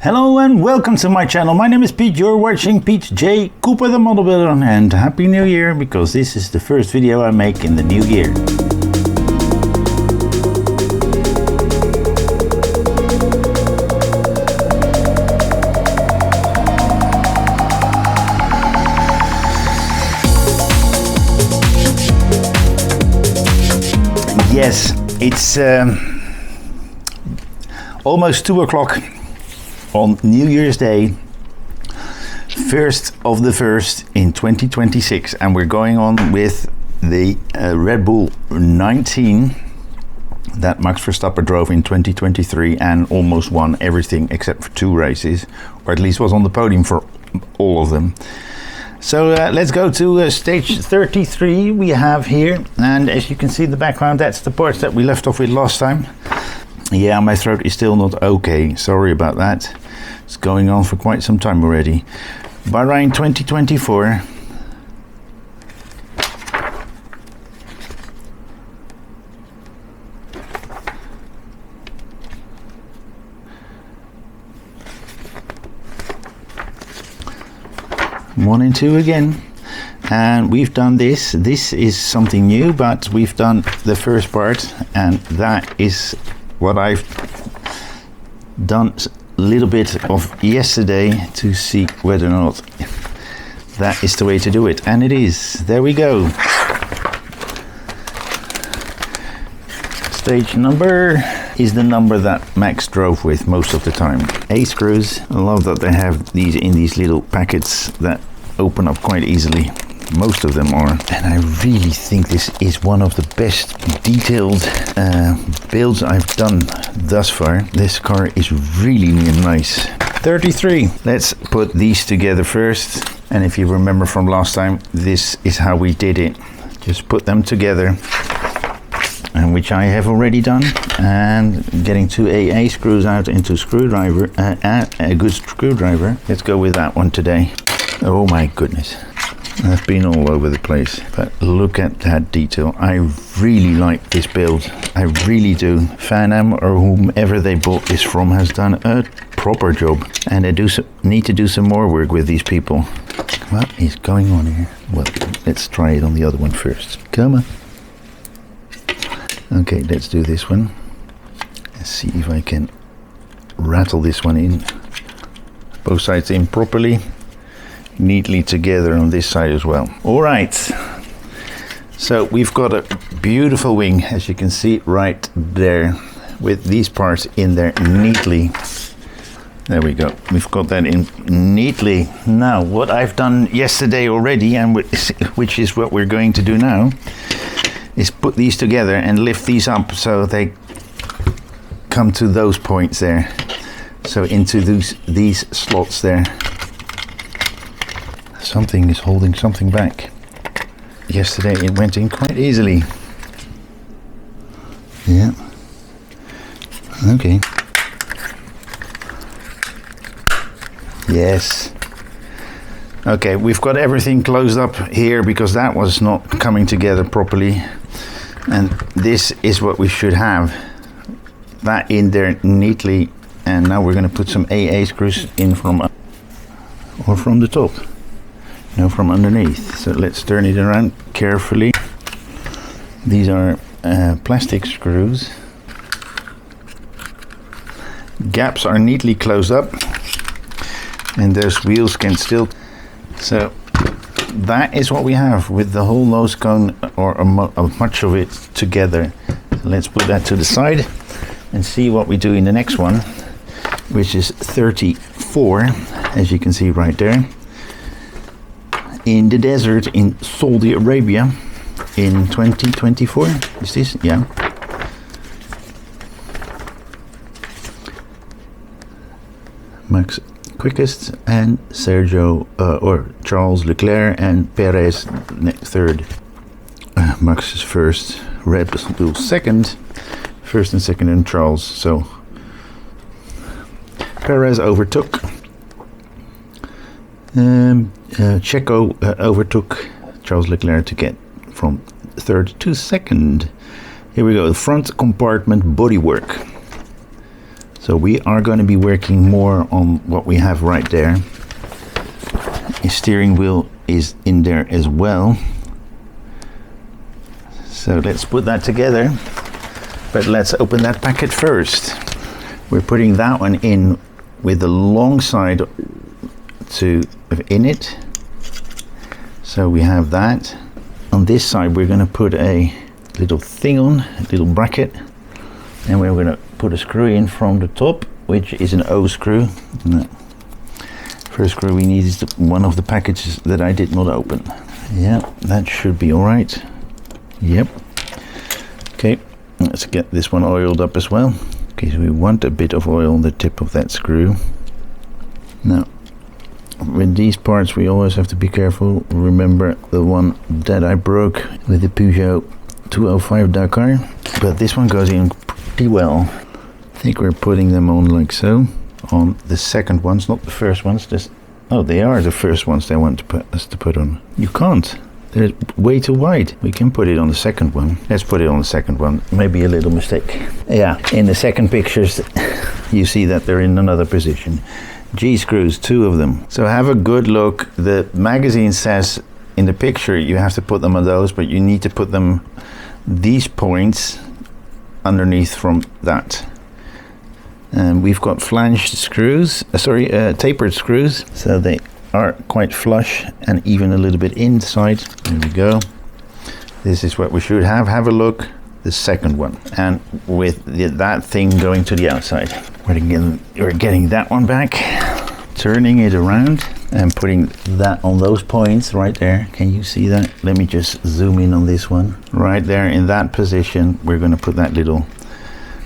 Hello and welcome to my channel. My name is Pete. You're watching Pete J. Cooper the Model Builder, and Happy New Year, because this is the first video I make in the new year. Yes, it's almost 2 o'clock on New Year's Day, 1st of the 1st in 2026, and we're going on with the Red Bull 19 that Max Verstappen drove in 2023 and almost won everything except for 2 races, or at least was on the podium for all of them. So let's go to stage 33 we have here, and as you can see in the background, that's the parts that we left off with last time. Yeah, my throat is still not okay, sorry about that. It's going on for quite some time already. Bahrain 2024. One and two again. And we've done this. This is something new, but we've done the first part, and that is what I've done a little bit of yesterday to see whether or not that is the way to do it, and it is. There we go. Stage number is the number that Max drove with most of the time. A screws. I love that they have these in these little packets that open up quite easily. Most of them are, and I really think this is one of the best detailed builds I've done thus far. This car is really nice. 33. Let's put these together first, and if you remember from last time, this is how we did it. Just put them together, and which I have already done, and getting 2 AA screws out into screwdriver, a good screwdriver. Let's go with that one today. Oh my goodness. I've been all over the place, but look at that detail. I really like this build. I really do. Fan-Am or whomever they bought this from has done a proper job, and they need to do some more work with these people. What is going on here? Well, let's try it on the other one first. Come on. Okay, let's do this one. Let's see if I can rattle this one in. Both sides in properly. Neatly together on this side as well. All right, so we've got a beautiful wing, as you can see right there, with these parts in there neatly. There we go, we've got that in neatly. Now what I've done yesterday already, and which is what we're going to do now, is put these together and lift these up so they come to those points there, so into these slots there. Something is holding something back. Yesterday it went in quite easily. Yeah. Okay. Yes. Okay, we've got everything closed up here because that was not coming together properly. And this is what we should have. That in there neatly. And now we're going to put some AA screws in from the top. No, from underneath. So let's turn it around carefully. These are plastic screws. Gaps are neatly closed up, and those wheels can still. So that is what we have with the whole nose cone, or much of it together. So let's put that to the side and see what we do in the next one, which is 34, as you can see right there. In the desert in Saudi Arabia in 2024. Is this? Yeah. Max quickest, and Sergio or Charles Leclerc and Perez third. Max is first, Red Bull second, first and second, and Charles. So Perez overtook. Checo overtook Charles Leclerc to get from third to second. Here we go, the front compartment bodywork. So we are going to be working more on what we have right there. The steering wheel is in there as well. So let's put that together. But let's open that packet first. We're putting that one in with the long side in it. So we have that. On this side we're going to put a little thing on, a little bracket, and we're going to put a screw in from the top, which is an O screw. And the first screw we need is one of the packages that I did not open. Yeah, that should be all right. Yep. Okay, let's get this one oiled up as well. Okay, so we want a bit of oil on the tip of that screw. Now, with these parts we always have to be careful. Remember the one that I broke with the Peugeot 205 Dakar, but this one goes in pretty well. I think we're putting them on like so, on the second ones, not the first ones. Oh, they are the first ones they want us to put on. You can't, they're way too wide. We can put it on the second one. Let's put it on the second one. Maybe a little mistake. Yeah, in the second pictures you see that they're in another position. G-screws, 2 of them. So have a good look. The magazine says in the picture you have to put them on those, but you need to put them these points underneath from that. And we've got flanged screws, tapered screws, so they are quite flush and even a little bit inside. There we go. This is what we should have. Have a look. The second one, and with that thing going to the outside. We're getting that one back, turning it around and putting that on those points right there. Can you see that? Let me just zoom in on this one. Right there in that position, we're going to put that little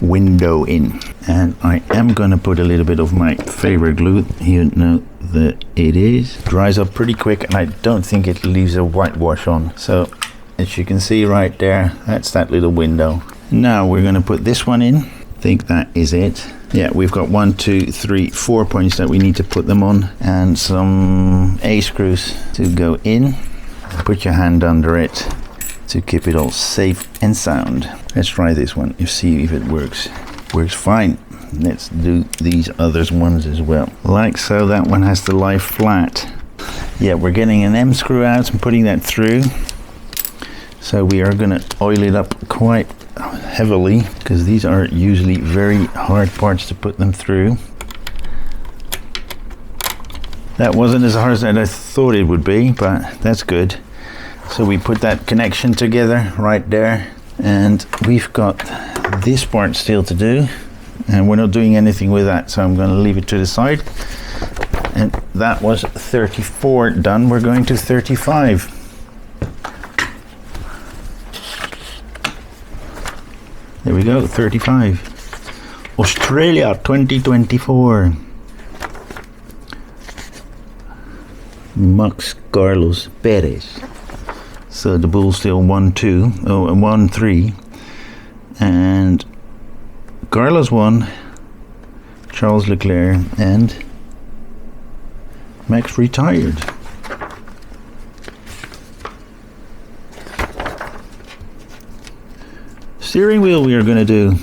window in. And I am going to put a little bit of my favorite glue. You know that it is. Dries up pretty quick, and I don't think it leaves a whitewash on. So as you can see right there, that's that little window. Now we're going to put this one in. I think that is it. Yeah, we've got 1, 2, 3, 4 points that we need to put them on, and some A screws to go in. Put your hand under it to keep it all safe and sound. Let's try this one and see if it works. Works fine. Let's do these other ones as well. Like so, that one has to lie flat. Yeah, we're getting an M screw out and putting that through. So we are going to oil it up quite heavily, because these are usually very hard parts to put them through. That wasn't as hard as I thought it would be, but that's good. So we put that connection together right there, and we've got this part still to do, and we're not doing anything with that, so I'm going to leave it to the side. And that was 34 done. We're going to 35. There we go, 35. Australia 2024. Max Carlos Perez. So the bull's still 1-2, 1-3. And Carlos won, Charles Leclerc, and Max retired. Steering wheel we are going to do.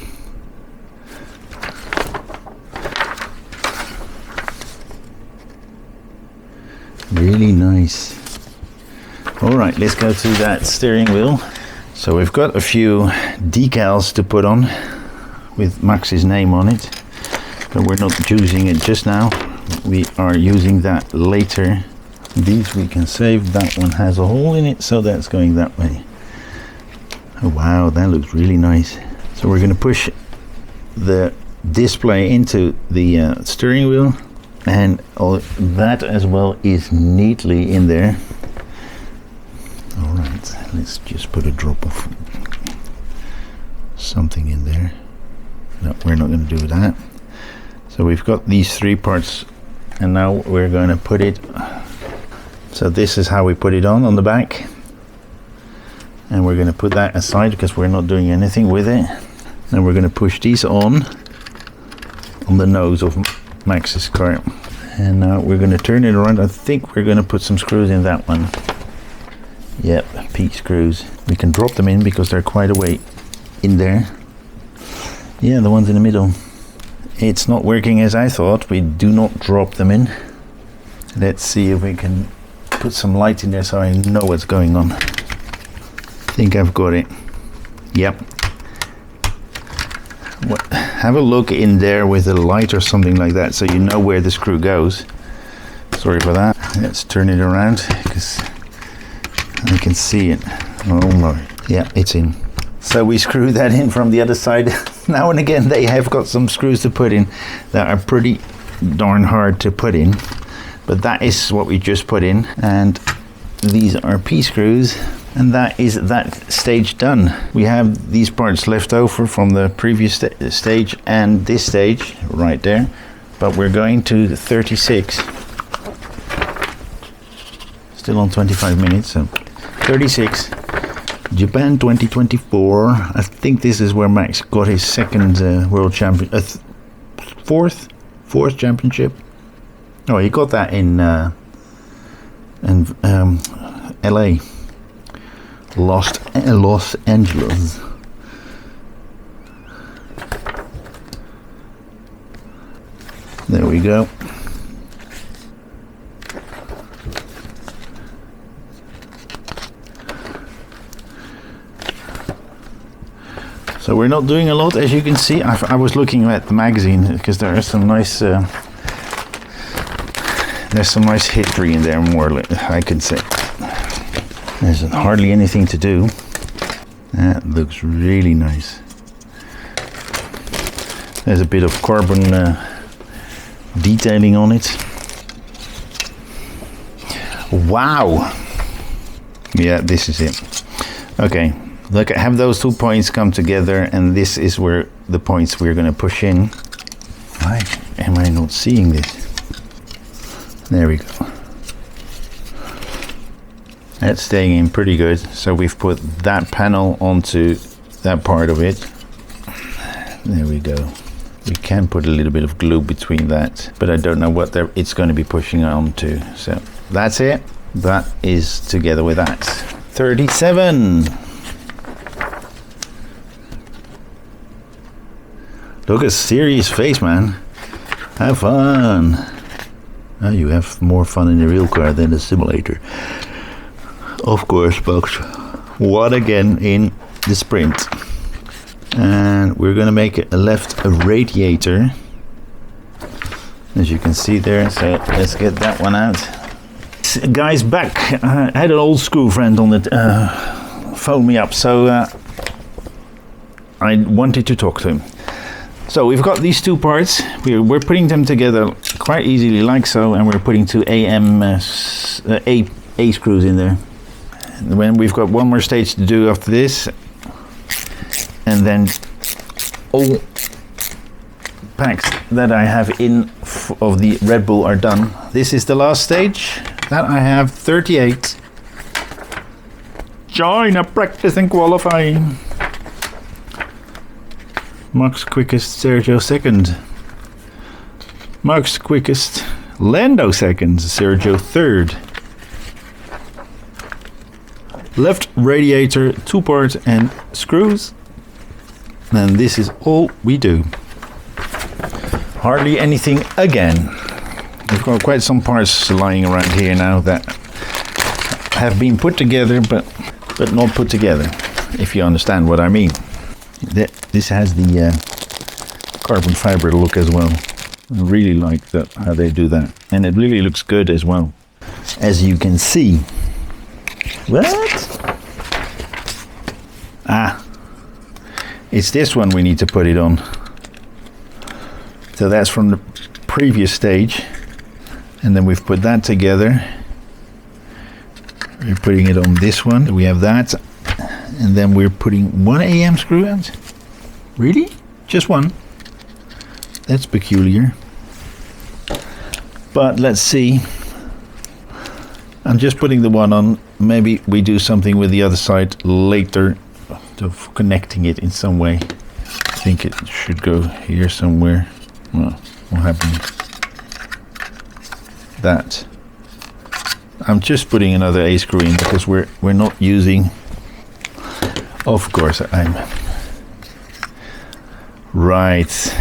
Really nice. Alright, let's go to that steering wheel. So we've got a few decals to put on with Max's name on it, but we're not using it just now. We are using that later. These we can save. That one has a hole in it, so that's going that way. Oh wow, that looks really nice. So we're going to push the display into the steering wheel, and all that as well is neatly in there. Alright, let's just put a drop of something in there. No, we're not going to do that. So we've got these 3 parts, and now we're going to put it. So this is how we put it on the back. And we're going to put that aside because we're not doing anything with it. And we're going to push these on the nose of Max's car. And now we're going to turn it around. I think we're going to put some screws in that one. Yep, P screws. We can drop them in because they're quite a way in there. Yeah, the ones in the middle. it's not working as I thought. We do not drop them in. Let's see if we can put some light in there so I know what's going on. I think I've got it. Yep. Have a look in there with a light or something like that so you know where the screw goes. Sorry for that. Let's turn it around because I can see it. Oh my. Yeah, it's in. So we screw that in from the other side. Now and again they have got some screws to put in that are pretty darn hard to put in. But that is what we just put in. And these are P-screws. And that is that stage done. We have these parts left over from the previous stage and this stage right there. But we're going to 36. Still on 25 minutes, so 36. Japan 2024. I think this is where Max got his second world champion, fourth championship. Oh, he got that in LA. Los Angeles. There we go. So we're not doing a lot, as you can see. I was looking at the magazine because there are some nice there's some nice history in there, more I could say. There's hardly anything to do. That looks really nice. There's a bit of carbon detailing on it. Wow. Yeah, this is it. Okay, look, have those 2 points come together, and this is where the points we're going to push in. Why am I not seeing this? There we go. That's staying in pretty good. So we've put that panel onto that part of it. There we go. We can put a little bit of glue between that, but I don't know what it's going to be pushing onto. So that's it. That is together with that. 37. Look at serious face, man. Have fun. Oh, you have more fun in a real car than a simulator. Of course, folks. What again in the sprint. And we're gonna make a radiator, as you can see there. So let's get that one out. Guys, back. I had an old school friend on the phone me up, so I wanted to talk to him. So we've got these two parts. We're putting them together quite easily, like so, and we're putting two A screws in there. And when we've got one more stage to do after this, and then all packs that I have in of the Red Bull are done. This is the last stage that I have 38. China practice and qualifying. Max quickest, Sergio second. Max quickest, Lando second, Sergio third. Left radiator, 2 parts and screws. And this is all we do. Hardly anything again. We've got quite some parts lying around here now that have been put together, but not put together, if you understand what I mean. This has the carbon fiber look as well. I really like that, how they do that. And it really looks good as well. As you can see. What? Ah. It's this one we need to put it on. So that's from the previous stage. And then we've put that together. We're putting it on this one. We have that. And then we're putting 1 AM screw out. Really? Just one? That's peculiar. But let's see. I'm just putting the one on. Maybe we do something with the other side later, of connecting it in some way. I think it should go here somewhere. Well, what happened? That. I'm just putting another A screw in because we're not using. Of course, I'm right.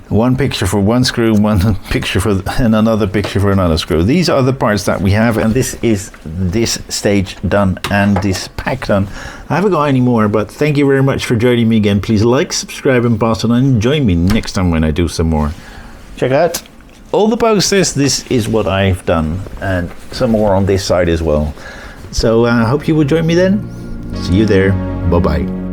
One picture for one screw, one picture for, and another picture for another screw. These are the parts that we have, and this is this stage done and this pack done. I haven't got any more, but thank you very much for joining me again. Please like, subscribe and pass it on, and join me next time when I do some more. Check out all the posters. This is what I've done, and some more on this side as well. So I hope you will join me then. See you there. Bye bye.